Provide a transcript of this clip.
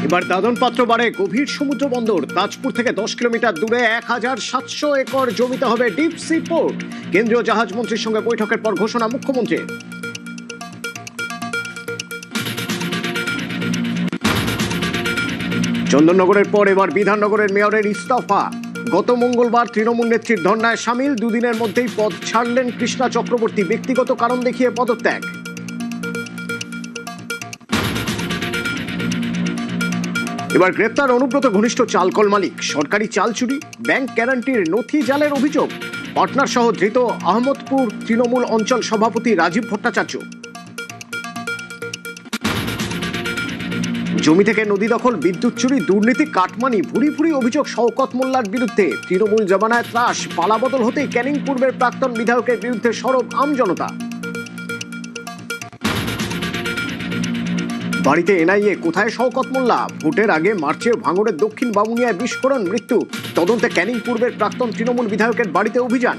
এবার দাদন পাত্র বাড়ে গভীর সমুদ্র বন্দর। তাজপুর থেকে 10 কিলোমিটার দূরে 1700 একর জমিতে হবে ডিপ সি পোর্ট। কেন্দ্রীয় জাহাজ মন্ত্রীর সঙ্গে বৈঠকের পর ঘোষণা মুখ্যমন্ত্রীর। চন্দননগরের পর এবার বিধাননগরের মেয়রের ইস্তফা। গত মঙ্গলবার তৃণমূল নেত্রীর ধর্নায় সামিল, দুদিনের মধ্যেই পদ ছাড়লেন কৃষ্ণা চক্রবর্তী, ব্যক্তিগত কারণ দেখিয়ে পদত্যাগ। এবার গ্রেপ্তার অনুব্রত ঘনিষ্ঠ চালকল মালিক। সরকারি চাল চুরি, ব্যাংক গ্যারান্টির নথি জালের অভিযোগ। পাটনার সহ ধৃত আহমদপুর তৃণমূল অঞ্চল সভাপতি রাজীব ভট্টাচার্য। জমি থেকে নদী দখল, বিদ্যুৎ চুরি, দুর্নীতি, কাটমানি, ভুরি ভুরি অভিযোগ শওকত মোল্লার বিরুদ্ধে। তৃণমূল জমানায় ত্রাস, পালাবদল হতেই ক্যানিং পূর্বের প্রাক্তন বিধায়কের বিরুদ্ধে সরব আমজনতা। বাড়িতে এনআইএ, কোথায় শওকত মোল্লা? ভোটের আগে মার্চে ভাঙড়ের দক্ষিণ বামুনিয়ায় বিস্ফোরণ, মৃত্যু। তদন্তে ক্যানিং পূর্বের প্রাক্তন তৃণমূল বিধায়কের বাড়িতে অভিযান।